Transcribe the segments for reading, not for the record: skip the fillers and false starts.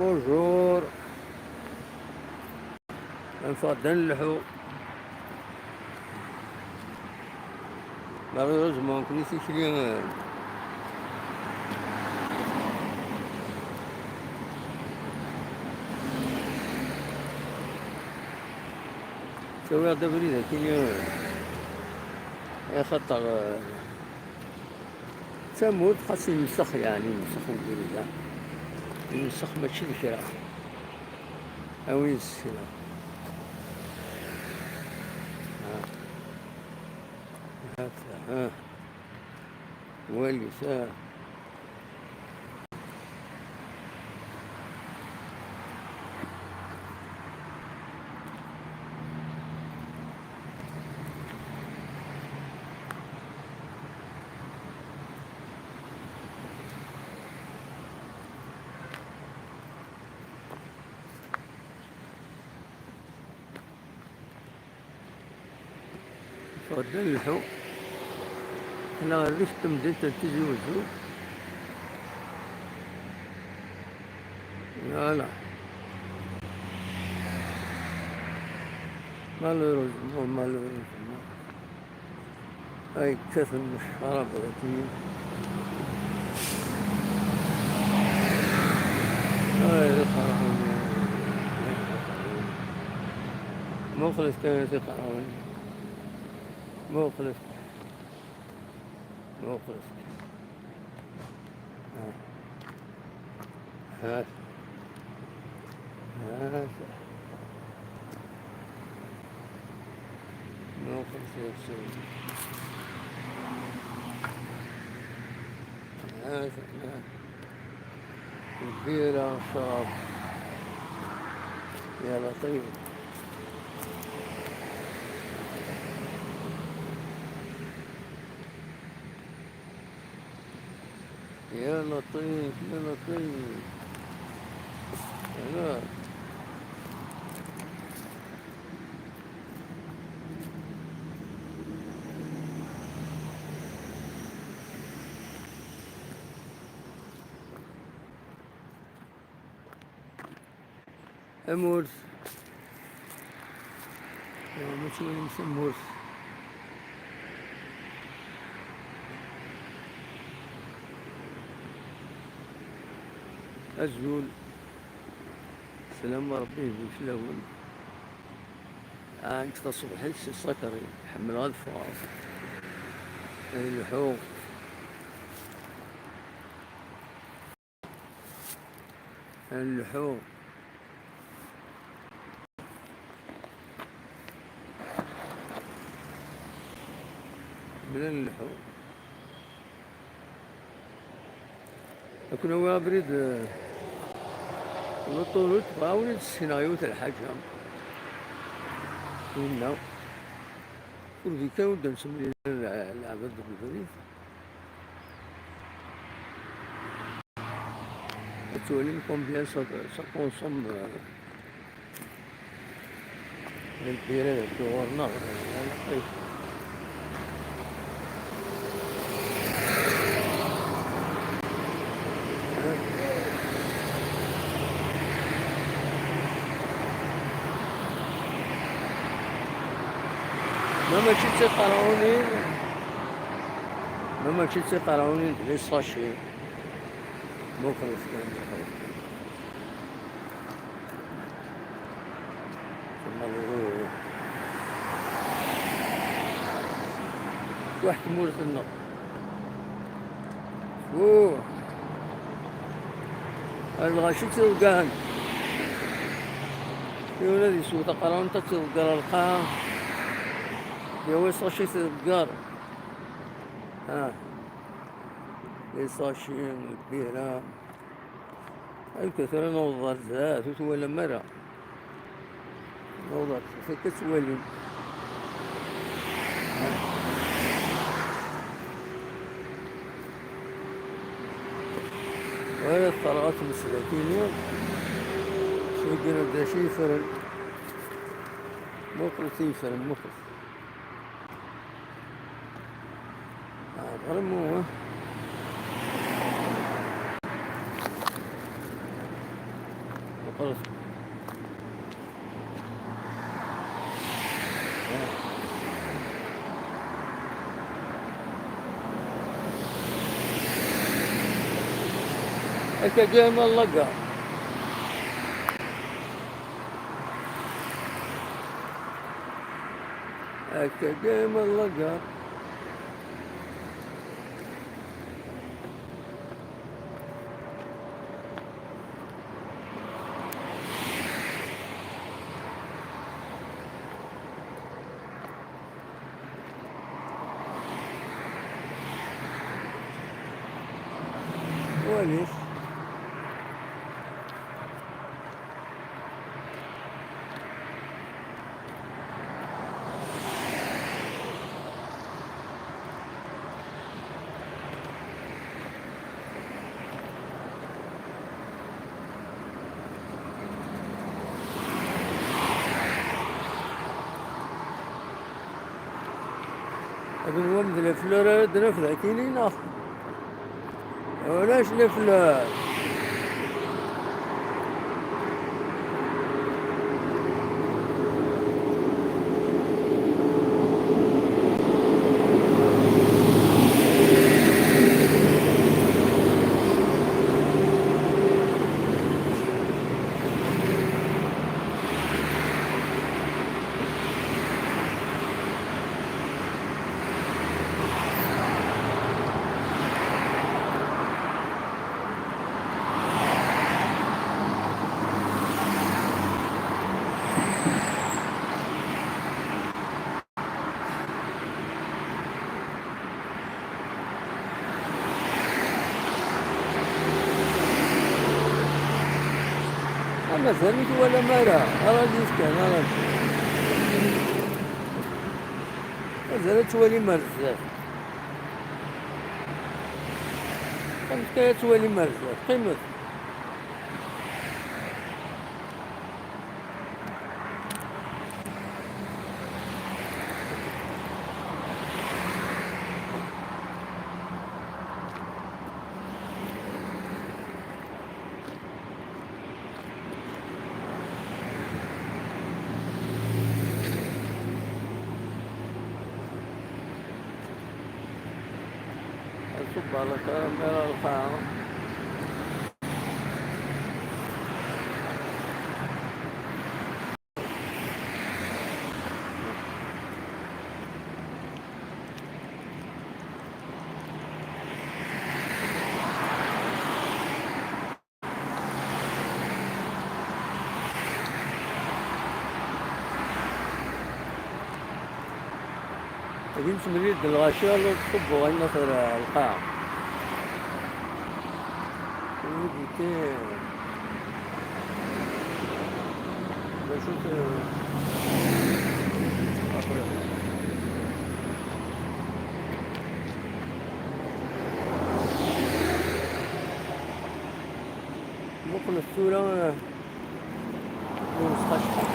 Bonjour, نفضل malheureusement كل شيء شريان سوي هذا بريدة كل خطر تموت خاص يمسخ يعني يمسخ بريدة يمسخ ماشي الكرا أو يسكنا ها واليسار تفضل أنا عرفت مدينة تزوجوا لا malheureusement أي كثر من الشراب هاي مخلص كانت يقرأون مخلص هات مخلص يسوي هات البيرة شراب يا لطيف يا لطيف يا لطيف لا أمورس مش يسموس أزول سلام ربي وش الأول أنت تصبح السكري حمل أظفار اللحوم اللحوم من اللحوم لكن هو بريد الطول تبغاوني السيناريوهات الحاجة هنا كل ذيك ودا نسمي العباد بالبريد تولي كومبيان سا كونسوم البيرة دورنا ماما شي تقرأوني لي ساشي مخلص كان واحد مورث النار الغاشي تلقان يا ولادي سوى تقرأون تلقى القاع يا ويصاشي تلقار ليصاشي البيرة الكثير نوضات ذات وتولى مرة نوضات فكتولي وهي الطلعات المسلكين شو يقولوا بدا شي يفرن مخلص يفرن مخلص غرموه خلاص. أنت جاي من اللقا. أنت جاي من اللقا. وليش؟ ابن ولد الفلورة دنفلة كيني ناخ. ولاش الفلور؟ أما زميك ولا مرة أراجيس كان أراجيس زالت تولي مرزاق. كانت كاية تولي مرزاق قيمت. صب على كاميرا القاعة. قديم مريد الغاشية اللي تصبوا عندنا في القاعة. ودي كيف بشوف ممكن الصورة مستشفى.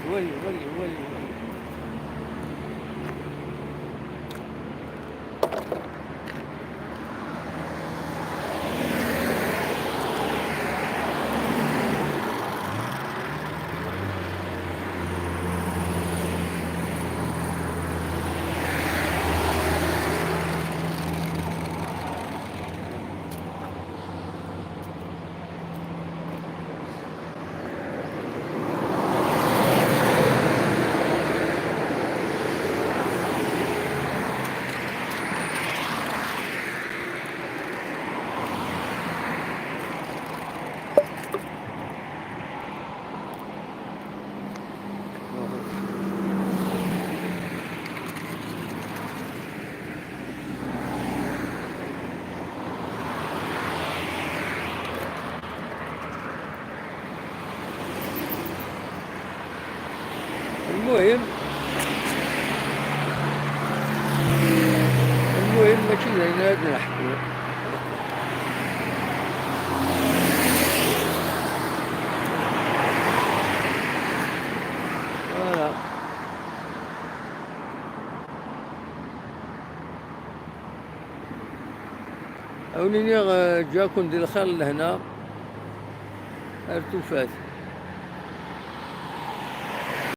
ولي المهم ماشي لهنا هاد نحكي. فوالا. عاونيني جاكم ديال الخير لهنا، ارتو فات.